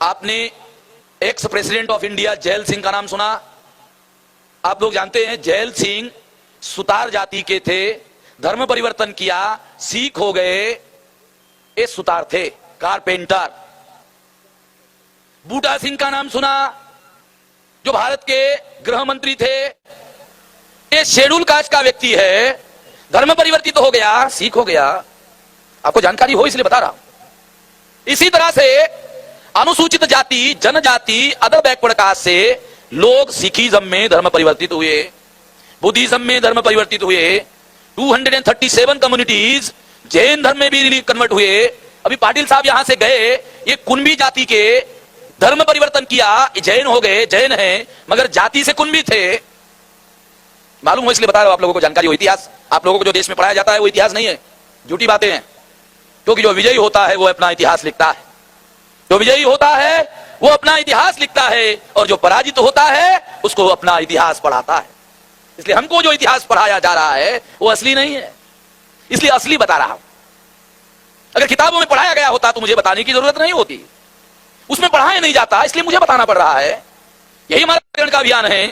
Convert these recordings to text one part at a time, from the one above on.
आपने ex president of India gel Singh का नाम सुना? आप लोग जानते हैं जैल सिंह सुतार जाति के थे, धर्म परिवर्तन किया, सिख हो गए, ये सुतार थे, कारपेंटर। बूटा सिंह का नाम सुना, जो भारत के गृह मंत्री थे, ये शेड्यूल कास्ट का व्यक्ति है, धर्म परिवर्तित हो गया, सिख हो गया। आपको जानकारी हो इसलिए बता रहा हूं। इसी तरह से अनुसूचित जाति, जनजाति, अदर बैकवर्ड कास्ट से लोग सिखिज्म में धर्म परिवर्तित हुए, बुद्धिज्म में धर्म परिवर्तित हुए, 237 कम्युनिटीज जैन धर्म में भी कन्वर्ट हुए। अभी पाटिल साहब यहां से गए, ये कुंभी जाति के धर्म परिवर्तन किया, जैन हो गए, जैन हैं मगर जाति से कुंभी थे। मालूम हो इसलिए बता रहा हूं आप लोगों को, जानकारी हो। इतिहास आप लोगों को जो देश में पढ़ाया जाता है वो इतिहास नहीं है, झूठी बातें हैं। क्योंकि जो विजयी होता है वो अपना इतिहास लिखता है, जो विजयी होता है वो अपना इतिहास लिखता है, और जो पराजित होता है उसको अपना इतिहास पढ़ाता है। इसलिए हमको जो इतिहास पढ़ाया जा रहा है वो असली नहीं है, इसलिए असली बता रहा हूं। अगर किताबों में पढ़ाया गया होता तो मुझे बताने की जरूरत नहीं होती, उसमें पढ़ाया नहीं जाता इसलिए मुझे बताना पड़ रहा है। यही हमारा जागरण का अभियान है,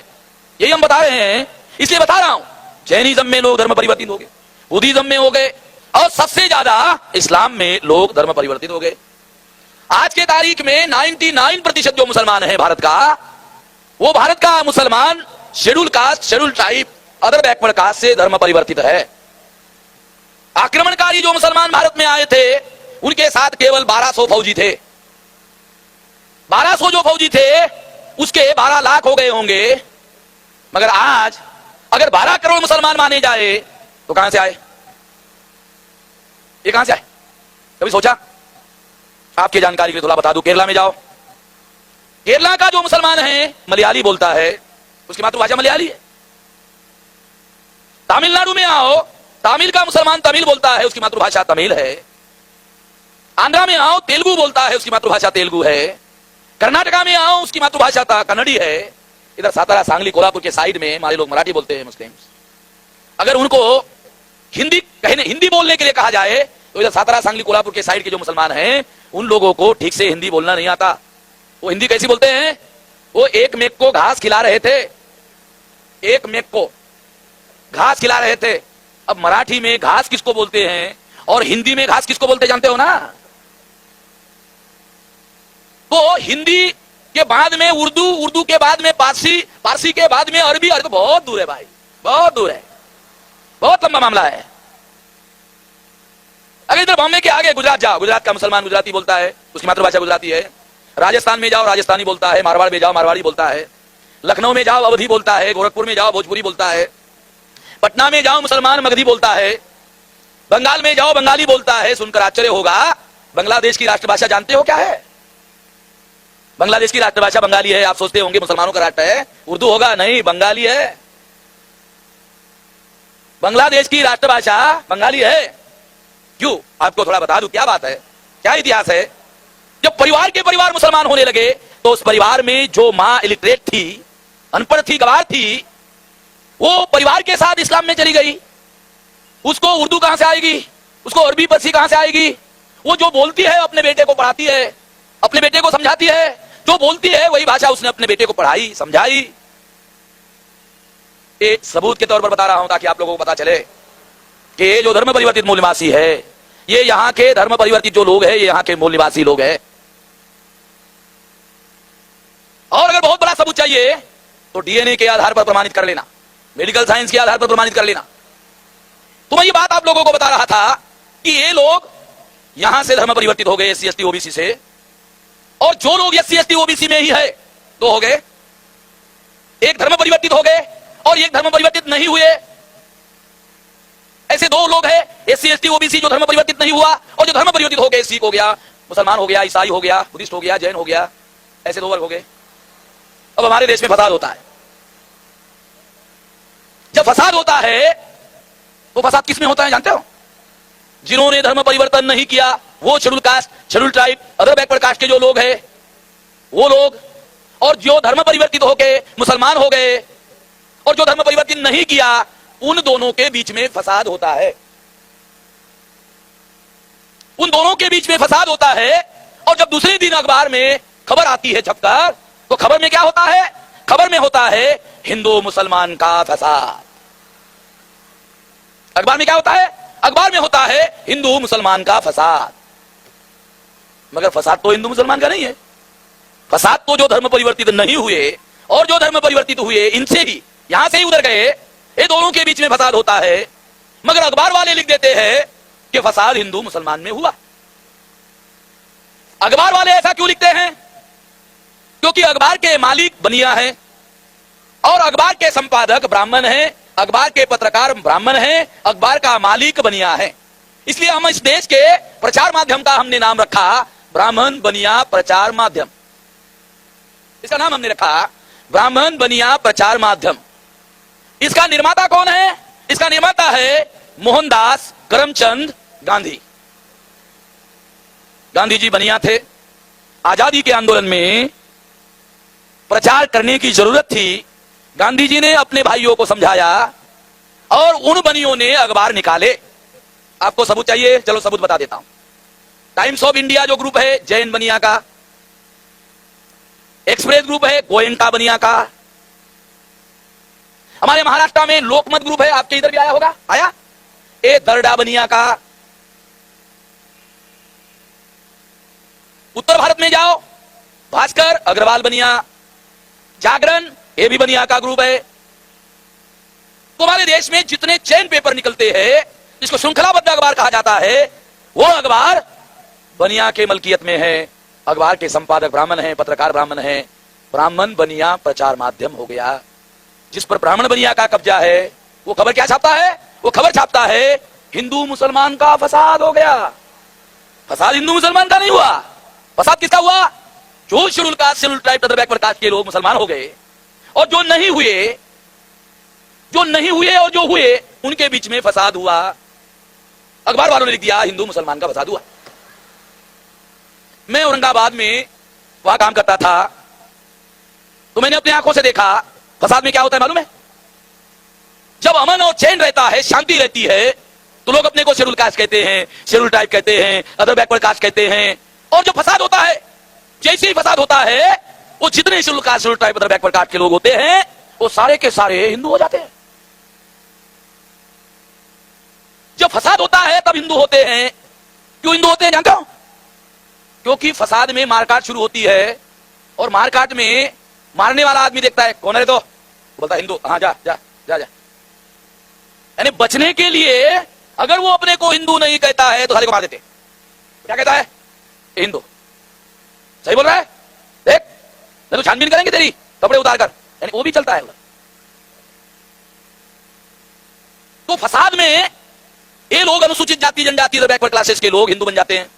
यही हम बता रहे हैं, इसलिए बता रहा हूं। जैनिज्म में लोग धर्म परिवर्तित हो गए, बुद्धिज्म में हो गए, और सबसे ज्यादा इस्लाम में लोग धर्म परिवर्तित हो गए। आज के तारीख में 99% जो मुसलमान है भारत का, वो भारत का मुसलमान schedule caste, schedule tribe, other backward caste से धर्म परिवर्तित है। आक्रमणकारी जो मुसलमान भारत में आए थे उनके साथ केवल 1200 फौजी थे। 1200 जो फौजी थे उसके 12 लाख हो गए होंगे, मगर आज अगर 12 करोड़ मुसलमान माने जाए तो कहां से आए? ये कहां से आए? कभी सोचा? आपकी जानकारी के लिए थोड़ा बता दूं, केरला में जाओ, केरला का जो मुसलमान है मलयाली बोलता है, उसकी मातृभाषा मलयाली है। तमिलनाडु में आओ, तमिल का मुसलमान तमिल बोलता है, उसकी मातृभाषा तमिल है। आंध्रा में आओ, तेलुगु बोलता है, उसकी मातृभाषा तेलुगु है। कर्नाटका में आओ, उसकी मातृभाषा कन्नड़ी है। इधर सातारा, सांगली, कोल्हापुर के साइड में हमारे लोग मराठी बोलते हैं, मुस्लिम्स। अगर उनको हिंदी बोलने के लिए कहा जाए तो इधर सातारा, सांगली, कोल्हापुर के साइड के जो मुसलमान हैं उन लोगों को ठीक से हिंदी बोलना नहीं आता। वो हिंदी कैसी बोलते हैं? वो एक मेक को घास खिला रहे थे, एक मेक को घास खिला रहे थे। अब मराठी में घास किसको बोलते हैं और हिंदी में घास किसको बोलते जानते हो ना? तो हिंदी के बाद में उर्दू, उर्दू के बाद में पारसी, पारसी के बाद में अरबी। अरे तो बहुत दूर है भाई, बहुत दूर है, बहुत लंबा मामला है। अगर इधर बॉम्बे के आगे गुजरात जाओ, गुजरात का मुसलमान गुजराती बोलता है, उसकी मातृभाषा गुजराती है। राजस्थान में जाओ, राजस्थानी बोलता है। मारवाड़ में जाओ, मारवाड़ी बोलता है। लखनऊ में जाओ, अवधी बोलता है। गोरखपुर में जाओ, भोजपुरी बोलता है। पटना में जाओ, मुसलमान मगधी बोलता है। बंगाल में जाओ, बंगाली बोलता है। सुनकर आश्चर्य होगा, बांग्लादेश की राष्ट्रभाषा जानते हो क्या है? बांग्लादेश की राष्ट्रभाषा बंगाली है। आप सोचते होंगे मुसलमानों का राष्ट्र है, उर्दू होगा, नहीं, बंगाली है। बांग्लादेश की राष्ट्रभाषा बंगाली है। क्यों? आपको थोड़ा बता दूं क्या बात है, क्या इतिहास है। जब परिवार के परिवार मुसलमान होने लगे तो उस परिवार में जो मां इलिटरेट थी, अनपढ़ थी, गवार थी, वो परिवार के साथ इस्लाम में चली गई। उसको उर्दू कहां से आएगी? उसको अरबी फारसी कहां से आएगी? वो जो बोलती है अपने बेटे को पढ़ाती है, अपने बेटे को समझाती है। जो बोलती है वही भाषा उसने अपने बेटे को पढ़ाई, समझाई। ये सबूत के तौर पर बता रहा हूं ताकि आप लोगों को पता चले कि ये जो धर्म परिवर्तित मूल निवासी है, ये यहां के धर्म परिवर्तित जो लोग हैं, ये यहां के मूल निवासी लोग हैं। और अगर बहुत बड़ा सबूत चाहिए तो डीएनए के आधार पर प्रमाणित कर लेना, मेडिकल साइंस के आधार पर प्रमाणित कर लेना। तो मैं ये बात आप लोगों को बता रहा था कि ये लोग यहां से धर्म परिवर्तित हो गए, एससी एसटी ओबीसी से। और जो लोग एससी एसटी ओबीसी में ही है, दो हो गए, एक धर्म परिवर्तित हो गए और एक धर्म परिवर्तित नहीं हुए। ऐसे दो लोग हैं, एससी एसटी ओबीसी, जो धर्म परिवर्तित नहीं हुआ और जो धर्म परिवर्तित हो गए, सिख हो गया, मुसलमान हो गया, ईसाई हो गया, बुद्धिस्ट हो गया, जैन हो गया, ऐसे दो वर्ग हो गए। अब हमारे देश में फसाद होता है। जब फसाद होता है तो फसाद किसमें होता है जानते हो? जिन्होंने धर्म परिवर्तन नहीं किया, वो schedule caste, schedule tribe, other backward caste के जो लोग हैं वो लोग, और जो धर्म परिवर्तित होके मुसलमान हो गए और जो धर्म परिवर्तन नहीं किया, उन दोनों के बीच में फसाद होता है। उन दोनों के बीच में फसाद होता है। और जब दूसरे दिन अखबार में खबर आती है छपकर, तो खबर में क्या होता है? खबर में होता है हिंदू मुसलमान का फसाद। अखबार में क्या होता है? अखबार में होता है हिंदू मुसलमान का फसाद। मगर फसाद तो हिंदू मुसलमान का नहीं है। फसाद तो जो धर्म परिवर्तित नहीं हुए और जो धर्म परिवर्तित हुए, इनसे ही, यहां से ही उधर गए, ये दोनों के बीच में फसाद होता है। मगर अखबार वाले लिख देते हैं कि फसाद हिंदू मुसलमान में हुआ। अखबार वाले ऐसा क्यों लिखते हैं? क्योंकि अखबार के मालिक बनिया हैं और अखबार के संपादक ब्राह्मण हैं, अखबार के पत्रकार ब्राह्मण हैं, अखबार का मालिक बनिया है। इसलिए हम इस देश के प्रचार माध्यम का हमने नाम रखा ब्राह्मण बनिया प्रचार माध्यम। इसका नाम हमने रखा ब्राह्मण बनिया प्रचार माध्यम। इसका निर्माता कौन है? इसका निर्माता है मोहनदास करमचंद गांधी। गांधी जी बनिया थे। आजादी के आंदोलन में प्रचार करने की जरूरत थी। गांधी जी ने अपने भाइयों को समझाया और उन बनियों ने अखबार निकाले। आपको सबूत चाहिए? चलो सबूत बता देता हूं। टाइम्स ऑफ इंडिया जो ग्रुप है जैन बनिया का, एक्सप्रेस ग्रुप है गोयंका बनिया का, हमारे महाराष्ट्र में लोकमत ग्रुप है, आपके इधर भी आया होगा, आया, ए दरडा बनिया का। उत्तर भारत में जाओ, भास्कर अग्रवाल बनिया, जागरण ये भी बनिया का ग्रुप है। तो हमारे देश में जितने चैन पेपर निकलते हैं, जिसको श्रृंखलाबद्ध अखबार कहा जाता है, वो अखबार बनिया के मलकियत में है। अखबार के संपादक ब्राह्मण हैं, पत्रकार ब्राह्मण हैं। ब्राह्मण बनिया प्रचार माध्यम हो गया। जिस पर ब्राह्मण बनिया का कब्जा है, वो खबर क्या छापता है? वो खबर छापता है हिंदू मुसलमान का फसाद हो गया। फसाद हिंदू मुसलमान का नहीं हुआ। फसाद किसका हुआ? जो schedule caste, schedule tribe, other backward caste के लोग मुसलमान हो गए और जो नहीं हुए और जो हुए उनके बीच में फसाद हुआ। अखबार वालों ने लिख दिया हिंदू मुसलमान का फसाद हुआ। मैं औरंगाबाद में वहां काम करता था, तो मैंने अपनी आंखों से देखा फसाद में क्या होता है मालूम है? जब अमन और चैन रहता है, शांति रहती है, तो लोग अपने को शेड्यूल कास्ट कहते हैं, शेड्यूल ट्राइब कहते हैं, अदर बैकवर्ड कास्ट कहते हैं। और जो फसाद होता है, जैसे ही फसाद होता है, वो जितने schedule caste, schedule tribe, other backward caste के लोग होते हैं, वो सारे के सारे हिंदू हो जाते हैं। जब फसाद होता है तब हिंदू होते हैं। क्यों हिंदू होते हैं जानते हो? क्योंकि फसाद में मारकाट शुरू होती है और मारकाट में मारने वाला आदमी देखता है कौन है, तो बोलता है हिंदू, हाँ जा जा जा जा। यानी बचने के लिए अगर वो अपने को हिंदू नहीं कहता है तो सारे को मार देते। क्या कहता है? हिंदू। सही बोल रहा है? देख, नहीं तो छानबीन करेंगे तेरी, कपड़े उतार कर। यानी वो भी चलता है। तो फसाद में ये लोग अनुसूचित जाति जनजाति बैकवर्ड क्लासेस के लोग हिंदू बन जाते हैं।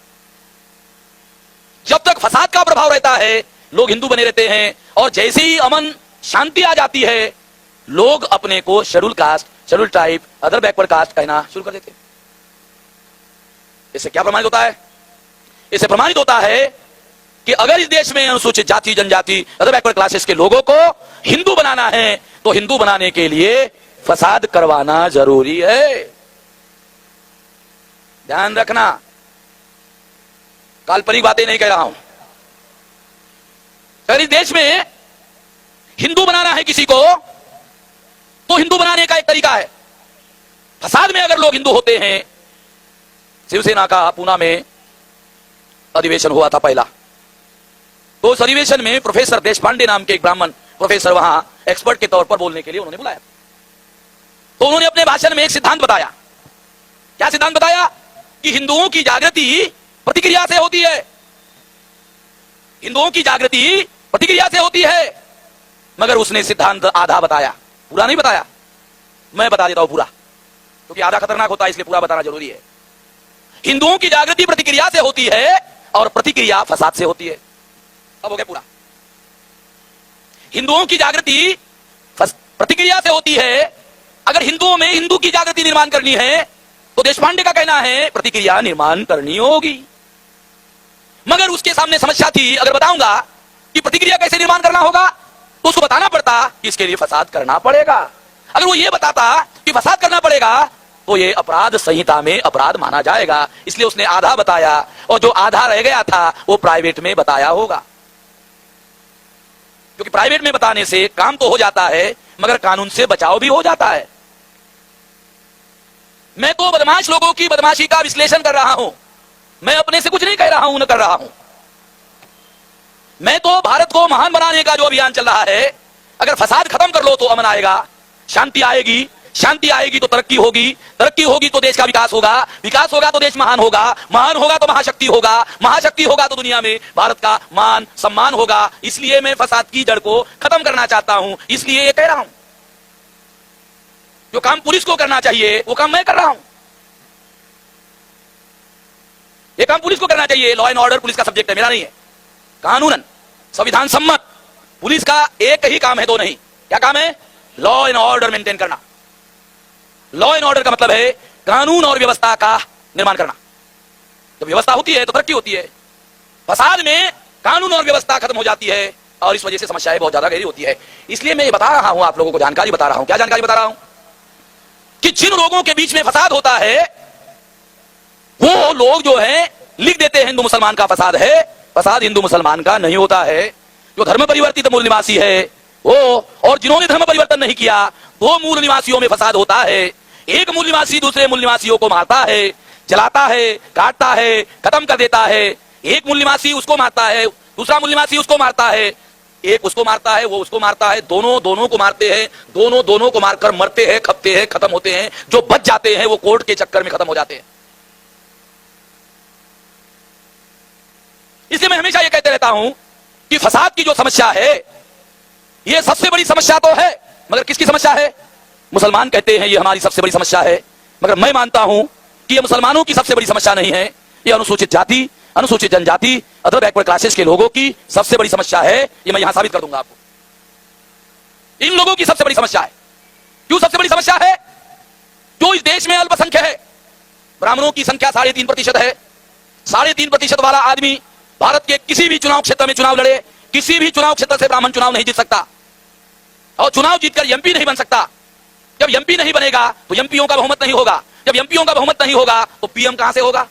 जब तक फसाद का प्रभाव रहता है लोग हिंदू बने रहते हैं, और जैसे ही अमन शांति आ जाती है लोग अपने को schedule caste, schedule tribe, other backward caste कहना शुरू कर देते हैं। इससे क्या प्रमाणित होता है? इससे प्रमाणित होता है कि अगर इस देश में अनुसूचित जाति जनजाति अदर बैकवर्ड क्लासेस के लोगों को हिंदू बनाना है तो हिंदू बनाने के लिए फसाद करवाना जरूरी है। ध्यान रखना, काल्पनिक बातें नहीं कह रहा हूं। अगर इस देश में हिंदू बनाना है किसी को, तो हिंदू बनाने का एक तरीका है। फसाद में अगर लोग हिंदू होते हैं, शिवसेना का पूना में अधिवेशन हुआ था पहला, तो उस अधिवेशन में प्रोफेसर देशपांडे नाम के एक ब्राह्मण प्रोफेसर वहां एक्सपर्ट के तौर पर बोलने के लिए उन्होंने बुलाया। तो उन्होंने अपने भाषण में एक सिद्धांत बताया। क्या सिद्धांत बताया? कि हिंदुओं की जागृति प्रतिक्रिया से होती है। हिंदुओं की जागृति प्रतिक्रिया से होती है। मगर उसने सिद्धांत आधा बताया, पूरा नहीं बताया। मैं बता देता हूं पूरा, क्योंकि आधा खतरनाक होता है, इसलिए पूरा बताना जरूरी है। हिंदुओं की जागृति प्रतिक्रिया से होती है और प्रतिक्रिया फसाद से होती है। अब हो गया पूरा। हिंदुओं की जागृति प्रतिक्रिया से होती है। अगर हिंदुओं में हिंदू की जागृति निर्माण करनी है तो देशपांडे का कहना है प्रतिक्रिया निर्माण करनी होगी। मगर उसके सामने समस्या थी, अगर बताऊंगा कि प्रतिक्रिया कैसे निर्माण करना होगा तो उसको बताना पड़ता कि इसके लिए फसाद करना पड़ेगा। अगर वो ये बताता कि फसाद करना पड़ेगा तो ये अपराध संहिता में अपराध माना जाएगा। इसलिए उसने आधा बताया और जो आधा रह गया था वो प्राइवेट में बताया होगा। क्योंकि प्राइवेट में बताने से काम तो हो जाता है मगर कानून से बचाव भी हो जाता है। मैं तो बदमाश लोगों की बदमाशी का विश्लेषण कर रहा हूं, मैं अपने से कुछ नहीं कह रहा हूं, न कर रहा हूं। मैं तो भारत को महान बनाने का जो अभियान चल रहा है, अगर फसाद खत्म कर लो तो अमन आएगा, शांति आएगी, शांति आएगी तो तरक्की होगी, तरक्की होगी तो देश का विकास होगा, विकास होगा तो देश महान होगा, महान होगा तो महाशक्ति होगा, महाशक्ति होगा तो दुनिया में भारत का मान सम्मान होगा। इसलिए मैं फसाद की जड़ को खत्म करना चाहता हूं, इसलिए ये कह रहा हूं। जो काम पुलिस को करना चाहिए वो काम मैं कर रहा हूं। ये काम पुलिस को करना चाहिए। लॉ एंड ऑर्डर पुलिस का सब्जेक्ट है, मेरा नहीं है। कानूनन संविधान सम्मत पुलिस का एक ही काम है, दो नहीं। क्या काम है? लॉ एंड ऑर्डर मेंटेन करना। लॉ एंड ऑर्डर का मतलब है कानून और व्यवस्था का निर्माण करना। जब व्यवस्था होती है तो तरक्की होती है। फसाद में कानून और व्यवस्था खत्म हो जाती है और इस वजह से समस्याएं बहुत ज्यादा गहरी होती है। इसलिए मैं ये बता रहा हूं, आप लोगों को जानकारी बता रहा हूं। क्या जानकारी बता रहा हूं? कि जिन लोगों के बीच में फसाद होता है वो लोग जो है लिख देते हैं हिंदू मुसलमान का फसाद है। फसाद हिंदू मुसलमान का नहीं होता है। जो धर्म परिवर्तित मूल निवासी है वो और जिन्होंने धर्म परिवर्तन नहीं किया, दो मूल निवासियों में फसाद होता है। एक मूल निवासी दूसरे मूल निवासियों को मारता है, जलाता है, काटता है, खत्म कर देता है। एक मूल निवासी उसको मारता है, दूसरा मूल निवासी उसको मारता है, एक उसको मारता है, वो उसको मारता है, दोनों को मारते हैं, दोनों को मारकर मरते हैं, खपते हैं, खत्म होते हैं। जो बच जाते हैं वो कोर्ट के चक्कर में खत्म हो जाते हैं। इसलिए मैं हमेशा ये कहते रहता हूं कि फसाद की जो समस्या है ये सबसे बड़ी समस्या तो है, मगर किसकी समस्या है? मुसलमान कहते हैं ये हमारी सबसे बड़ी समस्या है, मगर मैं मानता हूं कि ये मुसलमानों की सबसे बड़ी समस्या नहीं है। ये अनुसूचित जाति, अनुसूचित जनजाति, अदर बैकवर्ड क्लासेस के लोगों की सबसे बड़ी समस्या है। ये मैं यहां साबित कर दूंगा आपको। इन लोगों की सबसे बड़ी समस्या है। क्यों सबसे बड़ी समस्या है? जो इस देश में अल्पसंख्यक है, ब्राह्मणों की संख्या 3.5% है। 3.5% वाला आदमी भारत के किसी भी चुनाव क्षेत्र में चुनाव लड़े, किसी भी चुनाव क्षेत्र से ब्राह्मण चुनाव नहीं जीत सकता और चुनाव जीतकर एमपी नहीं बन सकता। जब एमपी नहीं बनेगा तो एमपीओं का बहुमत नहीं होगा। जब एमपीओं का बहुमत नहीं होगा तो पीएम कहां से होगा?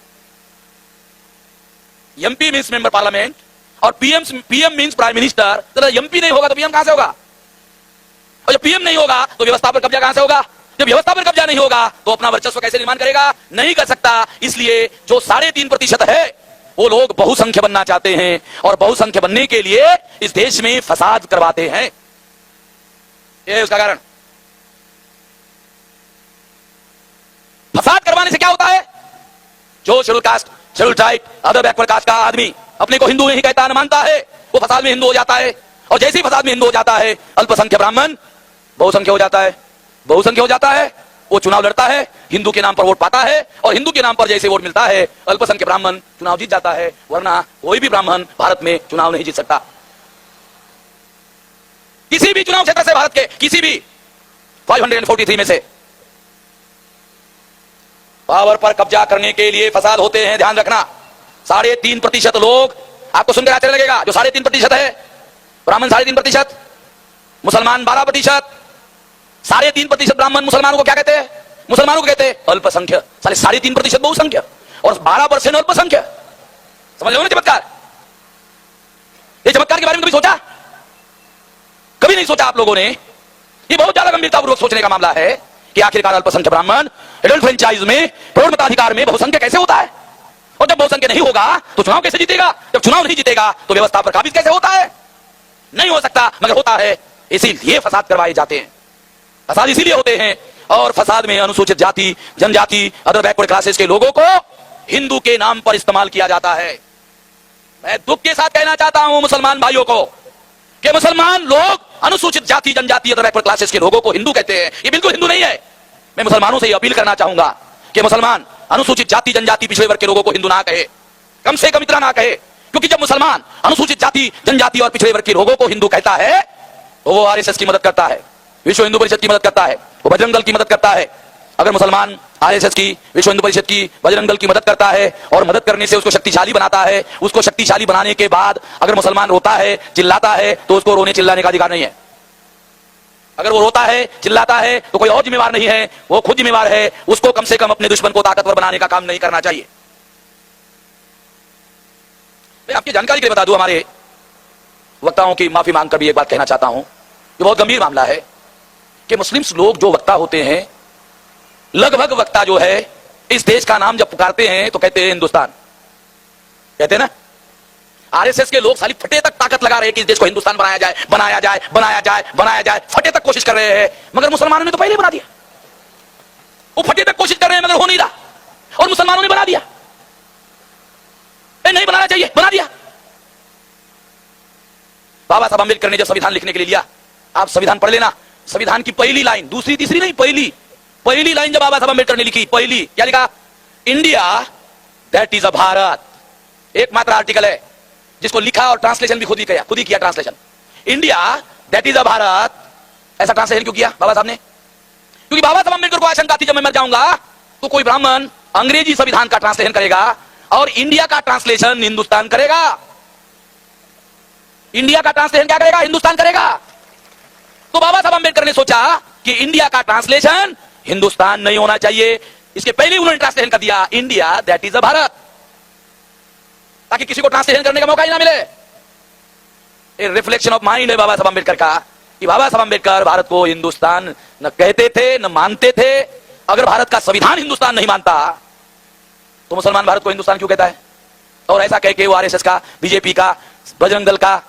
एमपी मींस मेंबर पार्लियामेंट और पीएम मींस प्राइम मिनिस्टर। तो एमपी नहीं होगा तो पीएम कहां से होगा? और जब पीएम नहीं होगा तो व्यवस्था पर कब्जा कहां से होगा? जब व्यवस्था पर कब्जा नहीं होगा तो अपना वर्चस्व कैसे निर्माण करेगा? नहीं कर सकता। इसलिए जो 3.5% है वो लोग बहुसंख्य बनना चाहते हैं और बहुसंख्य बनने के लिए इस देश में फसाद करवाते हैं। यह है उसका कारण। फसाद करवाने से क्या होता है? जो schedule caste, schedule tribe, other backward caste का आदमी अपने को हिंदू नहीं कहता, न मानता है, वो फसाद में हिंदू हो जाता है। और जैसे ही फसाद में हिंदू हो जाता है, अल्पसंख्यक ब्राह्मण बहुसंख्य हो जाता है। बहुसंख्य हो जाता है, वो चुनाव लड़ता है, हिंदू के नाम पर वोट पाता है और हिंदू के नाम पर जैसे वोट मिलता है अल्पसंख्यक ब्राह्मण चुनाव जीत जाता है। वरना कोई भी ब्राह्मण भारत में चुनाव नहीं जीत सकता। किसी भी चुनाव क्षेत्र से, भारत के किसी भी 543 में से पावर पर कब्जा करने के लिए फसाद होते हैं। ध्यान रखना। 3.5% लोग, आपको सुनकर आश्चर्य लगेगा, जो 3.5% है, ब्राह्मण 3.5%, मुसलमान 12%, 3.5% ब्राह्मण मुसलमानों को क्या कहते हैं? मुसलमानों को कहते हैं अल्पसंख्यक। 3.5% बहुसंख्यक और 12% अल्पसंख्यक। समझ लो ना चमत्कार। ये चमत्कार के बारे में कभी सोचा? कभी नहीं सोचा आप लोगों ने। ये बहुत ज्यादा गंभीरतापूर्वक सोचने का मामला है कि आखिरकार अल्पसंख्यक ब्राह्मण एडल्ट फ्रेंचाइज में प्रौढ़ मताधिकार में बहुसंख्यक कैसे होता है? और जब बहुसंख्यक नहीं होगा तो चुनाव कैसे जीतेगा? जब चुनाव नहीं जीतेगा तो व्यवस्था पर काबिज कैसे होता है? नहीं हो सकता, मगर होता है। इसीलिए फसाद करवाए जाते हैं। फसाद इसीलिए होते हैं और फसाद में अनुसूचित जाति, जनजाति, अदर बैकवर्ड क्लासेस के लोगों को हिंदू के नाम पर इस्तेमाल किया जाता है। मैं दुख के साथ कहना चाहता हूं मुसलमान भाइयों को कि मुसलमान लोग अनुसूचित जाति, जनजाति, अदर बैकवर्ड क्लासेस के लोगों को हिंदू कहते हैं। ये बिल्कुल हिंदू नहीं है। मैं मुसलमानों से यह अपील करना चाहूंगा कि मुसलमान अनुसूचित जाति, जनजाति, पिछड़े वर्ग के लोगों को हिंदू ना कहे, कम से कम इतना ना कहे। क्योंकि जब मुसलमान अनुसूचित जाति, जनजाति और पिछड़े वर्ग के लोगों को हिंदू कहता है तो वो आरएसएस की मदद करता है, विश्व हिंदू परिषद की मदद करता है, वो बजरंग दल की मदद करता है। अगर मुसलमान आरएसएस की, विश्व हिंदू परिषद की, बजरंग दल की मदद करता है और मदद करने से उसको शक्तिशाली बनाता है, उसको शक्तिशाली बनाने के बाद अगर मुसलमान रोता है, चिल्लाता है, तो उसको रोने चिल्लाने का अधिकार नहीं है। अगर वो रोता है, चिल्लाता है तो कोई और जिम्मेवार नहीं है, वो खुद जिम्मेवार है। उसको कम से कम अपने दुश्मन को ताकतवर बनाने का काम नहीं करना चाहिए। मैं आपकी जानकारी के लिए बता दूं, हमारे वक्ताओं की माफी मांगकर भी एक बात कहना चाहता हूं। ये बहुत गंभीर मामला है कि मुस्लिम लोग जो वक्ता होते हैं, लगभग वक्ता जो है इस देश का नाम जब पुकारते हैं तो कहते हैं हिंदुस्तान, कहते हैं ना। आरएसएस के लोग साली फटे तक ताकत लगा रहे हैं कि इस देश को हिंदुस्तान बनाया जाए, बनाया जाए, बनाया जाए, बनाया जाए, फटे तक कोशिश कर रहे हैं, मगर मुसलमानों ने तो पहले ही बना दिया। वो फटे तक कोशिश कर रहे हैं मगर हो नहीं रहा, और मुसलमानों ने बना दिया। नहीं बनाना चाहिए, बना दिया। बाबा साहब अम्बेडकर ने जब संविधान लिखने के लिए लिया, आप संविधान पढ़ लेना, संविधान की पहली लाइन, दूसरी तीसरी नहीं, पहली लाइन जब बाबा साहब अम्बेडकर ने लिखी, पहली क्या लिखा? India that is a Bharat. एकमात्र आर्टिकल है जिसको लिखा और ट्रांसलेशन भी खुद ही किया translation. India that is a Bharat, ऐसा ट्रांसलेशन क्यों किया बाबा साहब ने? क्योंकि बाबा साहब अम्बेडकर को आशंका थी जब मैं मर जाऊंगा तो कोई ब्राह्मण अंग्रेजी संविधान का ट्रांसलेशन करेगा और इंडिया का ट्रांसलेशन हिंदुस्तान करेगा। इंडिया का ट्रांसलेशन क्या करेगा? हिंदुस्तान करेगा। तो बाबा साहब अम्बेडकर ने सोचा कि इंडिया का ट्रांसलेशन हिंदुस्तान नहीं होना चाहिए, इसके पहले उन्होंने ट्रांसलेशन कर दिया India that is a Bharat, ताकि किसी को ट्रांसलेशन करने का मौका ही ना मिले। रिफ्लेक्शन ऑफ माइंड है बाबा साहब अम्बेडकर का, कि बाबा साहब अम्बेडकर भारत को हिंदुस्तान न कहते थे न मानते थे। अगर भारत का संविधान हिंदुस्तान नहीं मानता तो मुसलमान भारत को हिंदुस्तान क्यों कहता है? और ऐसा कह के वो आरएसएस का, बीजेपी का, बजरंग दल का,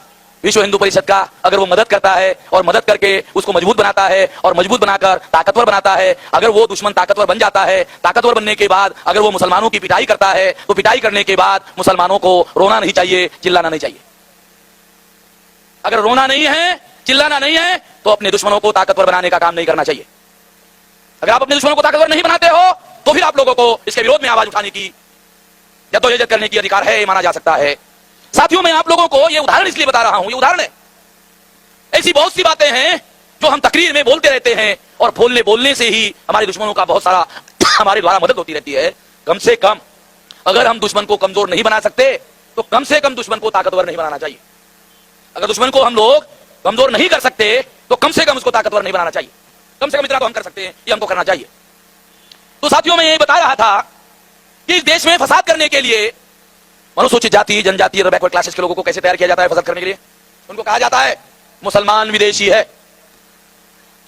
विश्व हिंदू परिषद का अगर वो मदद करता है और मदद करके उसको मजबूत बनाता है और मजबूत बनाकर ताकतवर बनाता है, अगर वो दुश्मन ताकतवर बन जाता है, ताकतवर बनने के बाद अगर वो मुसलमानों की पिटाई करता है तो पिटाई करने के बाद मुसलमानों को रोना नहीं चाहिए, चिल्लाना नहीं चाहिए। अगर रोना नहीं है, चिल्लाना नहीं है तो अपने दुश्मनों को ताकतवर बनाने का काम नहीं करना चाहिए। अगर आप अपने दुश्मनों को ताकतवर नहीं बनाते हो तो फिर आप लोगों को इसके विरोध में आवाज उठाने की, जद्दोजहद करने की अधिकार है, माना जा सकता है। साथियों, मैं आप लोगों को यह उदाहरण इसलिए बता रहा हूं, ये उदाहरण है। ऐसी बहुत सी बातें हैं जो हम तकरीर में बोलते रहते हैं और बोलने से ही हमारे दुश्मनों का बहुत सारा हमारे द्वारा मदद होती रहती है। कम से कम अगर हम दुश्मन को कमजोर नहीं बना सकते तो कम से कम दुश्मन को ताकतवर नहीं बनाना चाहिए। अगर दुश्मन को हम लोग कमजोर नहीं कर सकते तो कम से कम उसको ताकतवर नहीं बनाना चाहिए। कम से कम इतना तो हम कर सकते हैं, ये हमको करना चाहिए। तो साथियों, मैं ये बता रहा था कि इस देश में फसाद करने के लिए अनुसूचित जाति, जनजाति और बैकवर्ड क्लासेस के लोगों को कैसे तैयार किया जाता है फसाद करने के लिए? उनको कहा जाता है मुसलमान विदेशी है।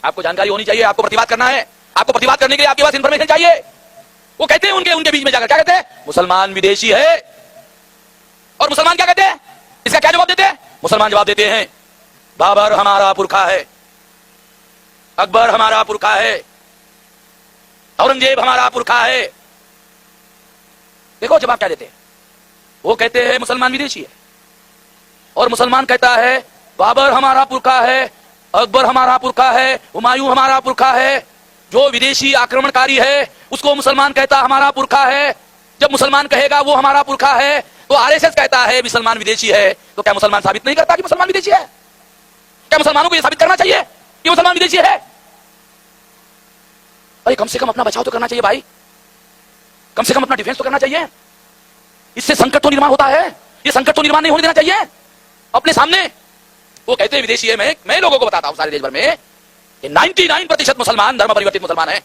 आपको जानकारी होनी चाहिए, आपको प्रतिवाद करना है। आपको प्रतिवाद करने के लिए आपके पास इंफॉर्मेशन चाहिए। वो कहते हैं उनके बीच में जाकर क्या कहते हैं? मुसलमान विदेशी है। और मुसलमान क्या कहते हैं? इसका क्या जवाब देते हैं? मुसलमान जवाब देते हैं बाबर हमारा पुरखा है, अकबर हमारा पुरखा है, औरंगजेब हमारा पुरखा है। देखो जवाब क्या देते हैं। वो कहते हैं मुसलमान विदेशी है और मुसलमान कहता है बाबर हमारा पुरखा है, अकबर हमारा पुरखा है, हुमायूं हमारा पुरखा है। जो विदेशी आक्रमणकारी है उसको मुसलमान कहता हमारा पुरखा है। जब मुसलमान कहेगा वो हमारा पुरखा है तो आरएसएस कहता है मुसलमान विदेशी है। तो क्या मुसलमान साबित नहीं करता कि मुसलमान विदेशी है? क्या मुसलमानों को यह साबित करना चाहिए कि मुसलमान विदेशी है? अरे कम से कम अपना बचाव तो करना चाहिए भाई, कम से कम अपना डिफेंस तो करना चाहिए। इससे संकट तो निर्माण होता है, ये संकट तो निर्माण नहीं होने देना चाहिए अपने सामने। वो कहते हैं विदेशी है। मैं लोगों को बताता हूं सारे देश भर में कि 99% मुसलमान धर्म परिवर्तित मुसलमान है।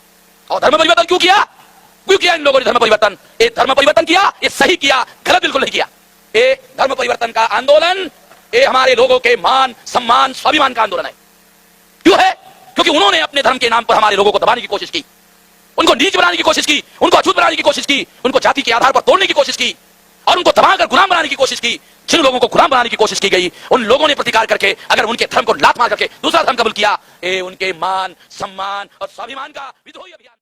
और धर्म परिवर्तन क्यों किया इन लोगों ने? धर्म परिवर्तन, ये धर्म परिवर्तन किया, ये सही किया, गलत बिल्कुल नहीं किया। ये धर्म परिवर्तन का आंदोलन, ये हमारे लोगों के मान, सम्मान, स्वाभिमान का आंदोलन है। क्यों है? क्योंकि उन्होंने अपने धर्म के नाम पर हमारे लोगों को दबाने की कोशिश की, उनको नीच बनाने की कोशिश की, उनको अछूत बनाने की कोशिश की, उनको जाति के आधार पर तोड़ने की कोशिश की और उनको दबाकर गुलाम बनाने की कोशिश की। जिन लोगों को गुलाम बनाने की कोशिश की गई उन लोगों ने प्रतिकार करके अगर उनके धर्म को लात मार करके दूसरा धर्म कबूल किया, उनके मान, सम्मान और स्वाभिमान का विद्रोही अभियान